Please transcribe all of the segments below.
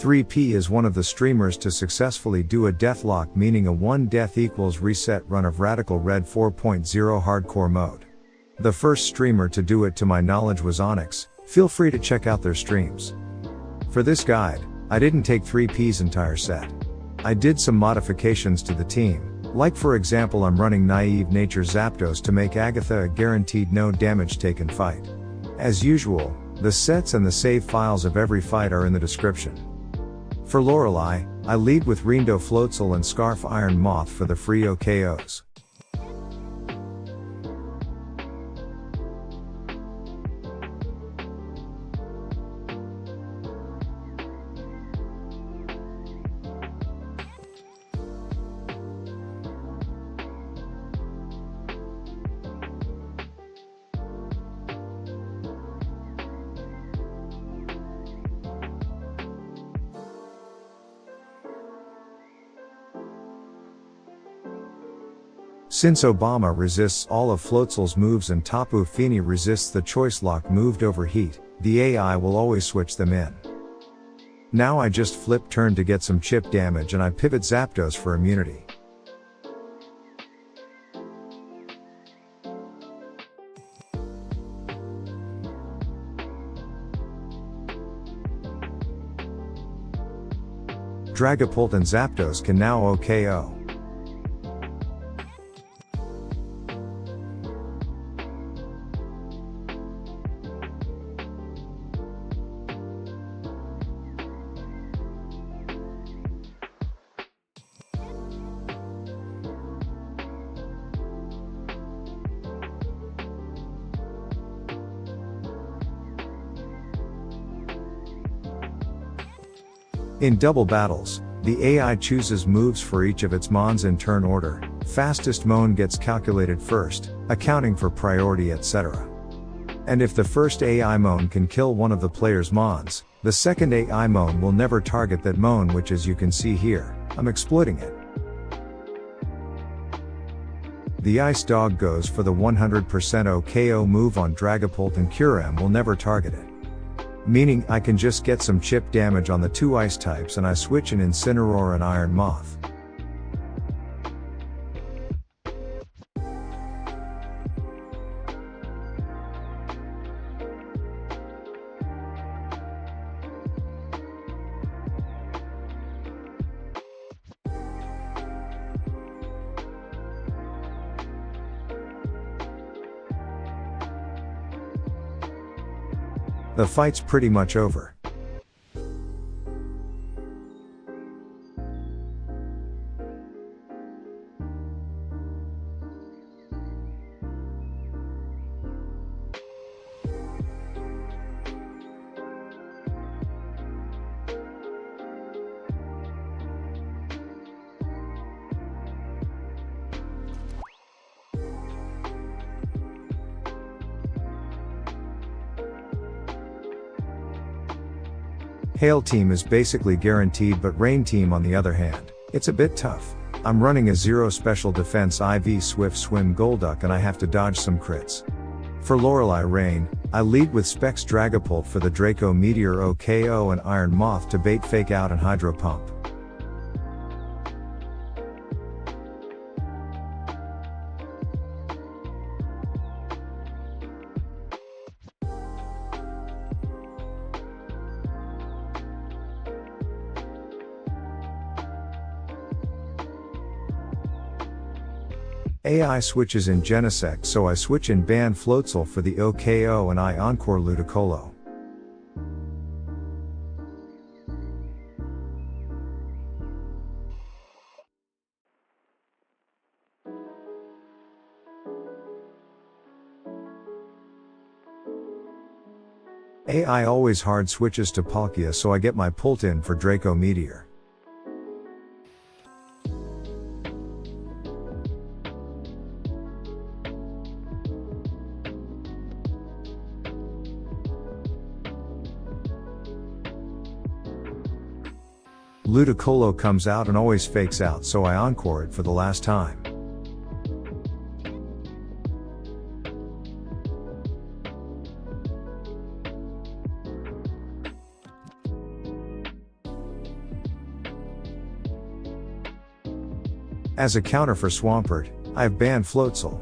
3P is one of the streamers to successfully do a deathlock, meaning a 1 death equals reset run of Radical Red 4.0 hardcore mode. The first streamer to do it to my knowledge was Onyx. Feel free to check out their streams. For this guide, I didn't take 3P's entire set. I did some modifications to the team, like for example I'm running Naive Nature Zapdos to make Agatha a guaranteed no damage taken fight. As usual, the sets and the save files of every fight are in the description. For Lorelei, I lead with Rindo Floatzel and Scarf Iron Moth for the free OKOs. Since Obama resists all of Floatzel's moves and Tapu Fini resists the choice lock moved overheat, the AI will always switch them in. Now I just flip turn to get some chip damage and I pivot Zapdos for immunity. Dragapult and Zapdos can now OKO. In double battles, the AI chooses moves for each of its mons in turn order. Fastest mon gets calculated first, accounting for priority etc. And if the first AI mon can kill one of the player's mons, the second AI mon will never target that mon, which as you can see here, I'm exploiting it. The Ice Dog goes for the 100% OKO move on Dragapult and Kyurem will never target it. Meaning I can just get some chip damage on the two ice types and I switch in Incineroar and Iron Moth. The fight's pretty much over. Hail Team is basically guaranteed, but Rain Team on the other hand, it's a bit tough. I'm running a 0 special defense IV Swift Swim Golduck and I have to dodge some crits. For Lorelei Rain, I lead with Specs Dragapult for the Draco Meteor OKO and Iron Moth to bait Fake Out and Hydro Pump. AI switches in Genesect, so I switch in Ban Floatzel for the OKO and I Encore Ludicolo. AI always hard switches to Palkia, so I get my Pult in for Draco Meteor. Ludicolo comes out and always fakes out, so I encore it for the last time. As a counter for Swampert, I have banned Floatzel.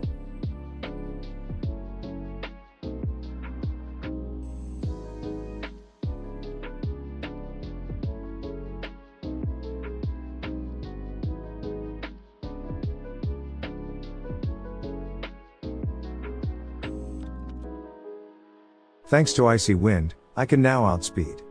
Thanks to Icy Wind, I can now outspeed.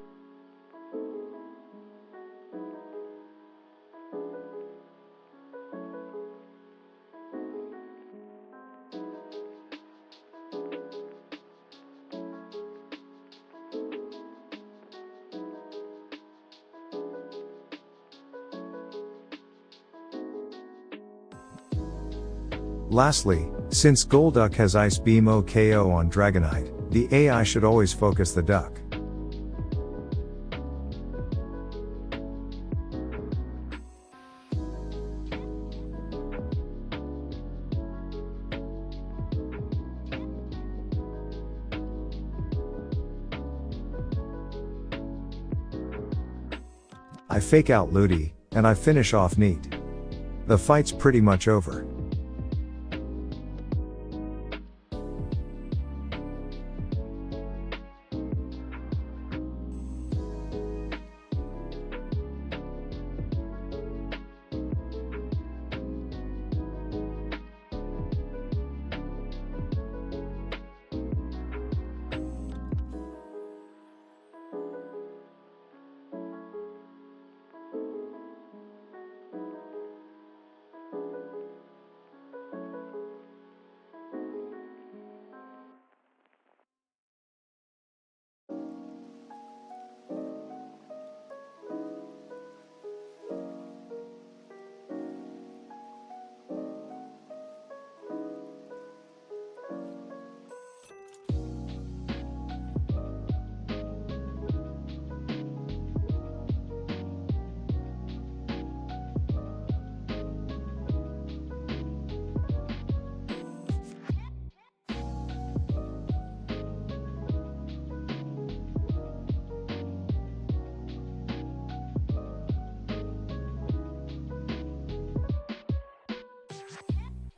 Lastly, since Golduck has Ice Beam OKO on Dragonite, the AI should always focus the duck. I fake out Ludi, and I finish off neat. The fight's pretty much over.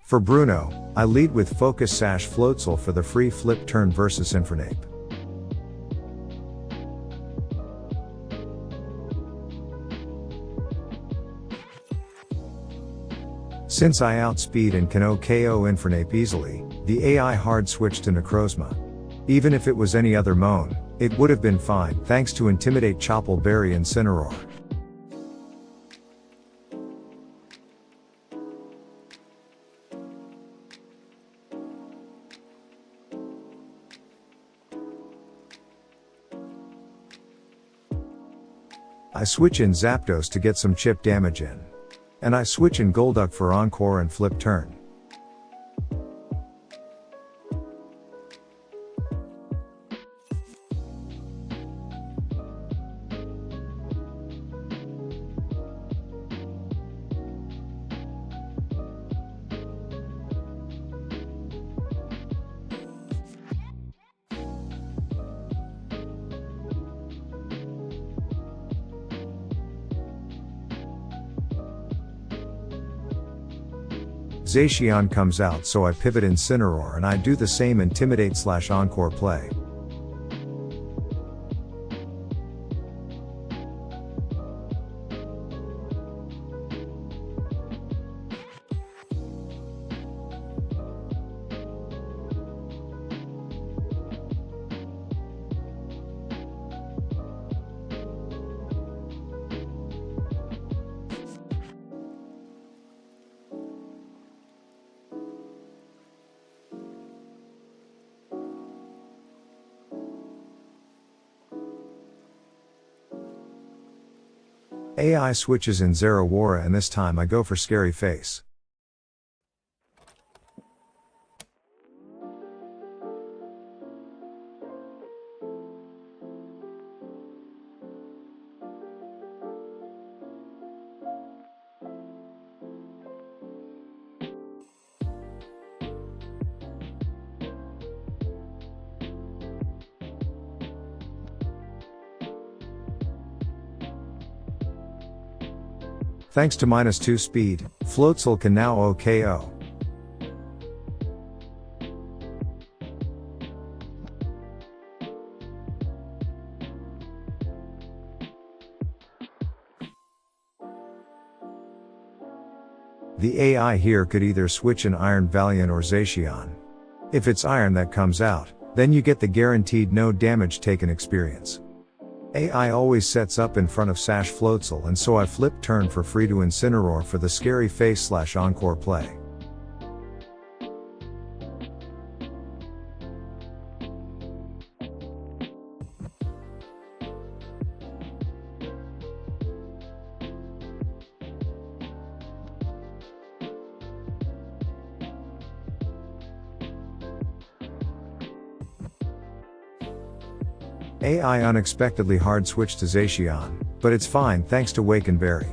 For Bruno, I lead with Focus Sash Floatzel for the free flip turn versus Infernape. Since I outspeed and can OKO Infernape easily, the AI hard switched to Necrozma. Even if it was any other Moan, it would have been fine thanks to Intimidate Chople Berry Incineroar. I switch in Zapdos to get some chip damage in. And I switch in Golduck for Encore and flip turn. Zacian comes out, so I pivot Incineroar and I do the same Intimidate/Encore play. AI switches in Zeraora and this time I go for Scary Face. Thanks to -2 speed, Floatzel can now OKO. The AI here could either switch an Iron Valiant or Zacian. If it's Iron that comes out, then you get the guaranteed no damage taken experience. AI always sets up in front of Sash Floatzel, and so I flipped turn for free to Incineroar for the scary face / encore play. AI unexpectedly hard switched to Zacian, but it's fine thanks to Wake and Berry.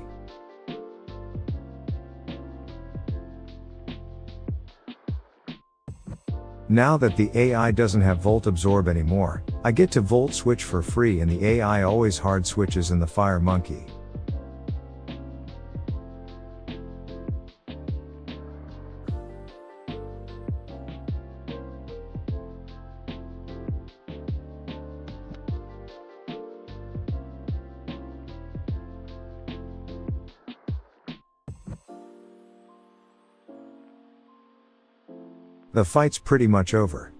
Now that the AI doesn't have Volt Absorb anymore, I get to Volt Switch for free, and the AI always hard switches in the Fire Monkey. The fight's pretty much over.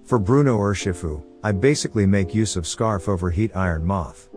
For Bruno Urshifu, I basically make use of Scarf over Heat Iron Moth.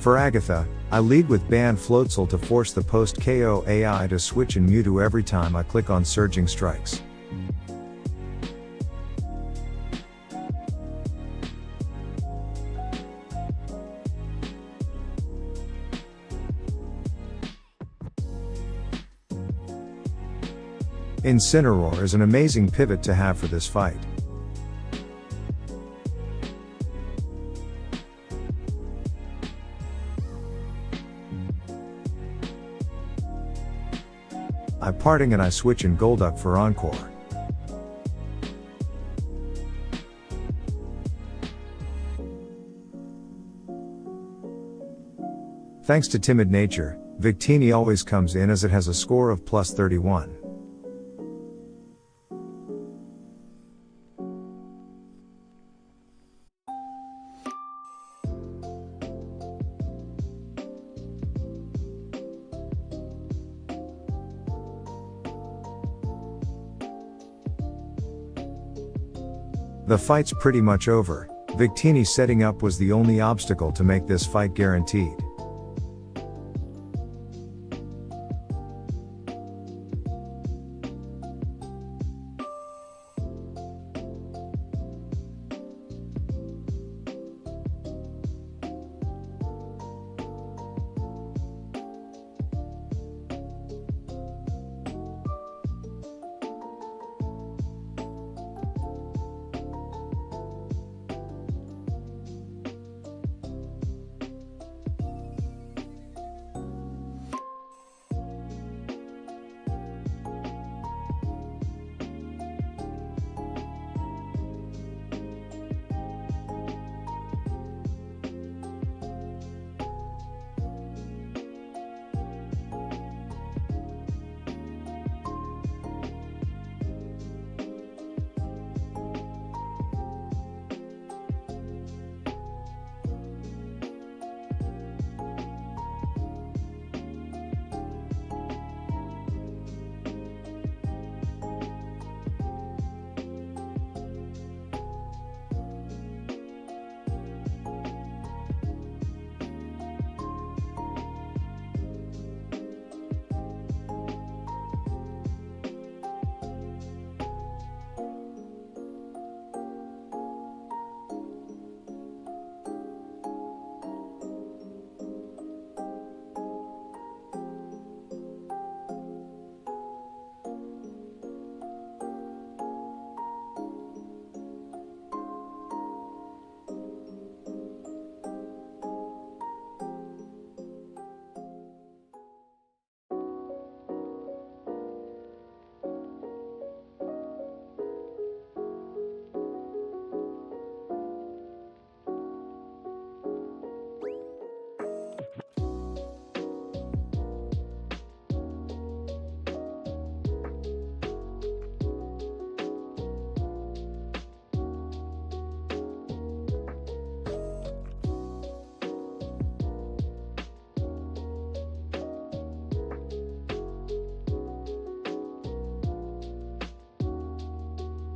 For Agatha, I lead with ban Floatzel to force the post-KO AI to switch in Mewtwo every time I click on Surging Strikes. Incineroar is an amazing pivot to have for this fight. I parting and I switch in Golduck for Encore. Thanks to Timid Nature, Victini always comes in as it has a score of plus 31. The fight's pretty much over. Victini setting up was the only obstacle to make this fight guaranteed.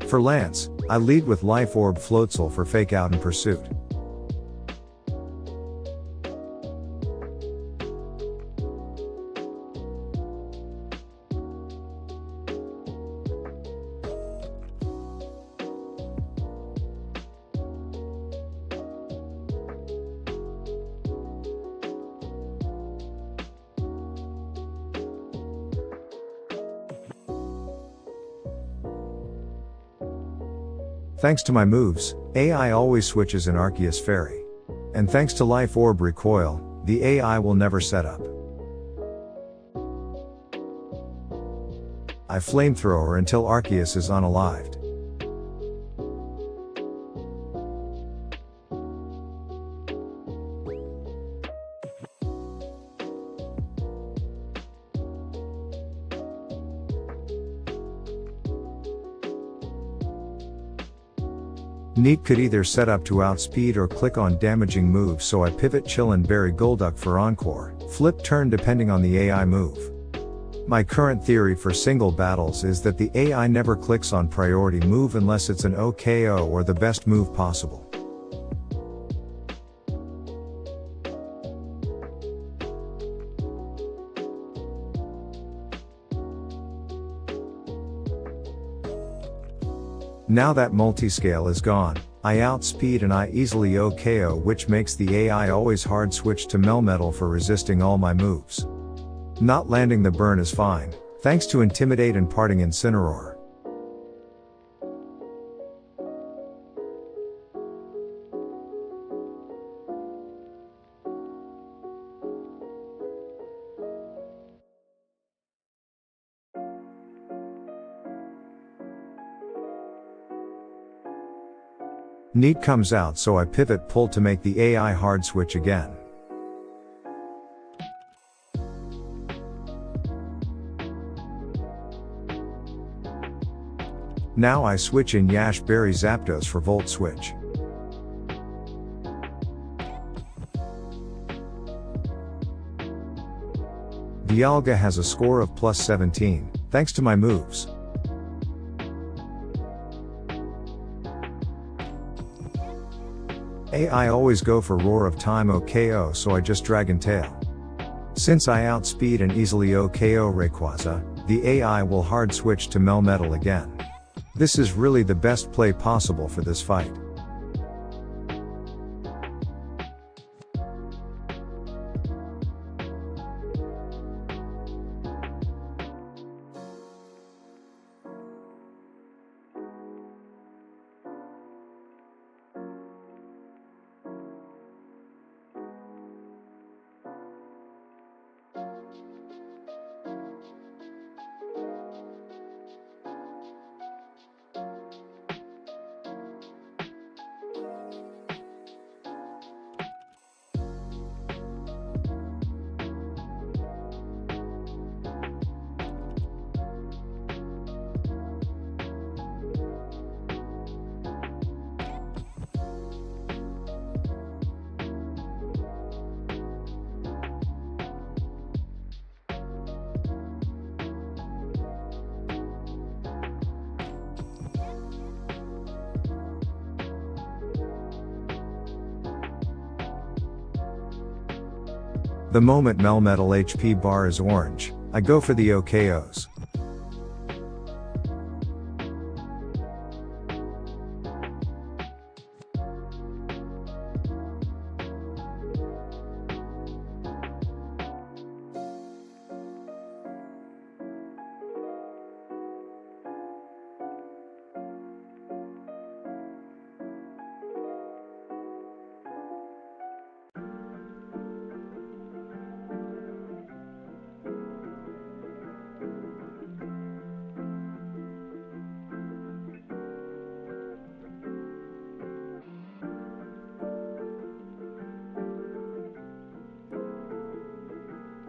For Lance, I lead with Life Orb Floatzel for Fake Out and Pursuit. Thanks to my moves, AI always switches in Arceus Fairy. And thanks to Life Orb Recoil, the AI will never set up. I Flamethrower until Arceus is unalived. Neat could either set up to outspeed or click on damaging moves, so I pivot chill and bury Golduck for Encore, flip turn depending on the AI move. My current theory for single battles is that the AI never clicks on priority move unless it's an OKO or the best move possible. Now that multiscale is gone, I outspeed and I easily OKO, which makes the AI always hard switch to Melmetal for resisting all my moves. Not landing the burn is fine, thanks to Intimidate and Parting Incineroar. Need comes out, so I pivot pull to make the AI hard switch again. Now I switch in Yash Berry Zapdos for Volt Switch. Dialga has a score of plus 17, thanks to my moves. I always go for Roar of Time OKO, so I just Dragon Tail. Since I outspeed and easily OKO Rayquaza, the AI will hard switch to Melmetal again. This is really the best play possible for this fight. The moment Melmetal HP bar is orange, I go for the OKOs.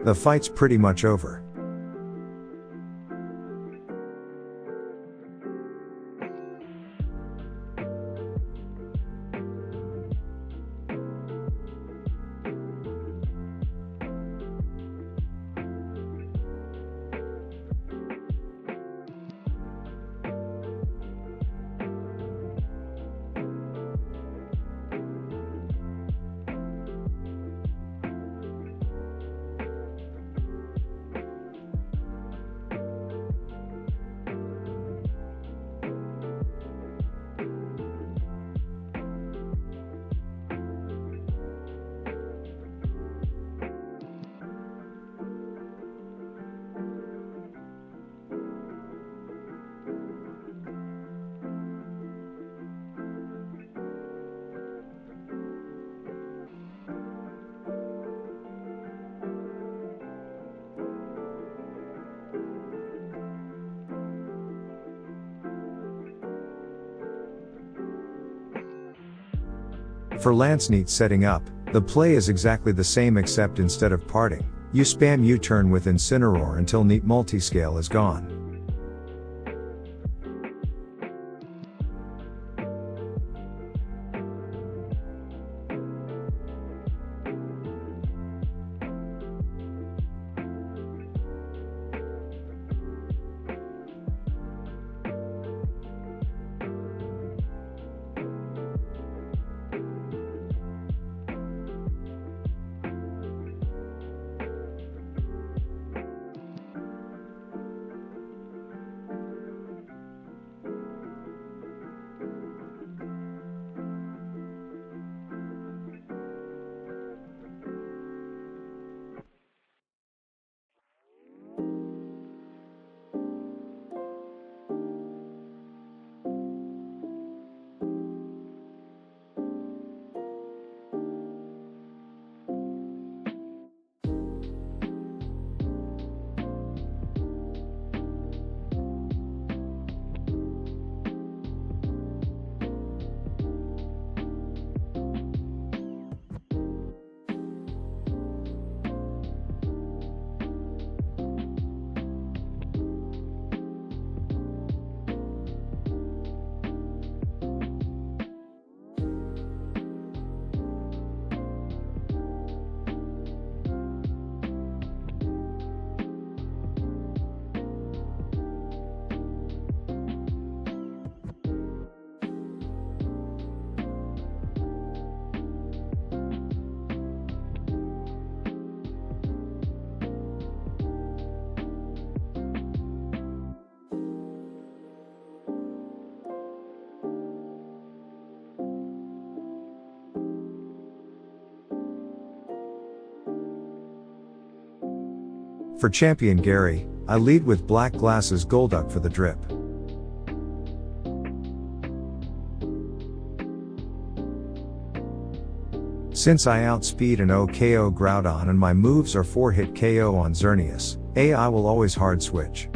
The fight's pretty much over. For Lanceneat setting up, the play is exactly the same except instead of parting, you spam U-turn with Incineroar until Neat Multiscale is gone. For Champion Gary, I lead with black glasses Golduck for the drip. Since I outspeed an OKO Groudon and my moves are 4-hit KO on Xerneas, AI will always hard switch.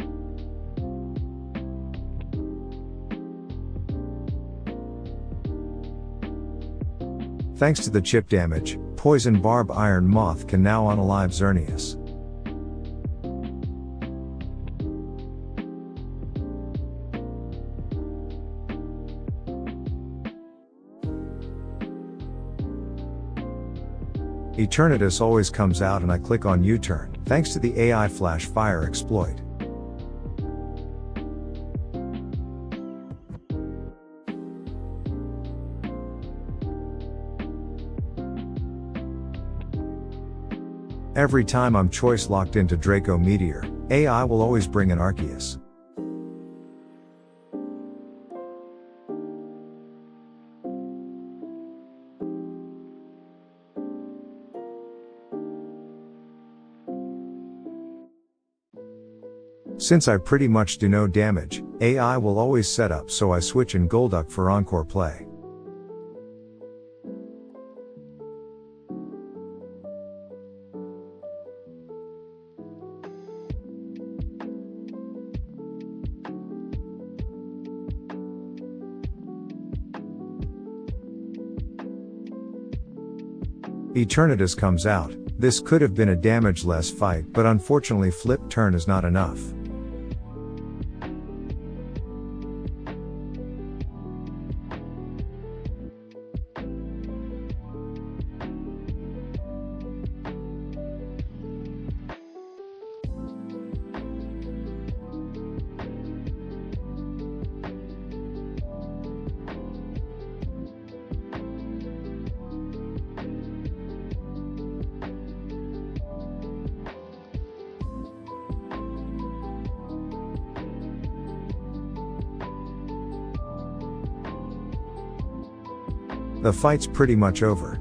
Thanks to the chip damage, Poison Barb Iron Moth can now unalive Xerneas. Eternatus always comes out and I click on U-turn, thanks to the AI Flash Fire exploit. Every time I'm choice locked into Draco Meteor, AI will always bring an Arceus. Since I pretty much do no damage, AI will always set up so I switch in Golduck for encore play. Eternatus comes out. This could have been a damage-less fight, but unfortunately flip turn is not enough. The fight's pretty much over.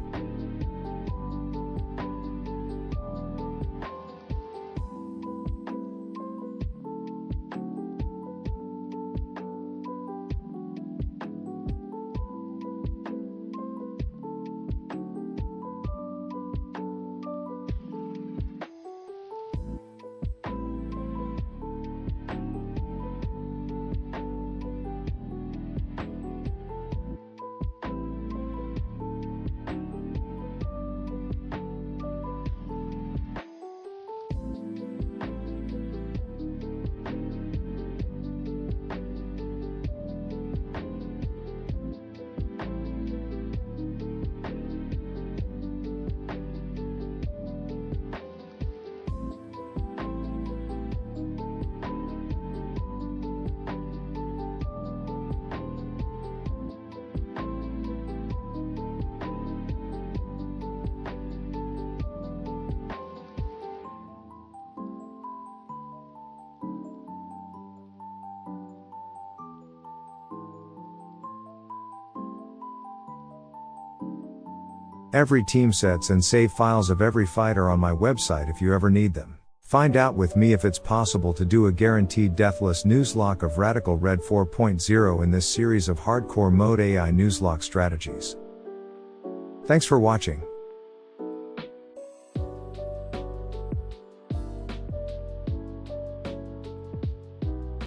Every team sets and save files of every fight are on my website if you ever need them. Find out with me if it's possible to do a guaranteed deathless Nuzlocke of Radical Red 4.0 in this series of hardcore mode AI Nuzlocke strategies. Thanks for watching.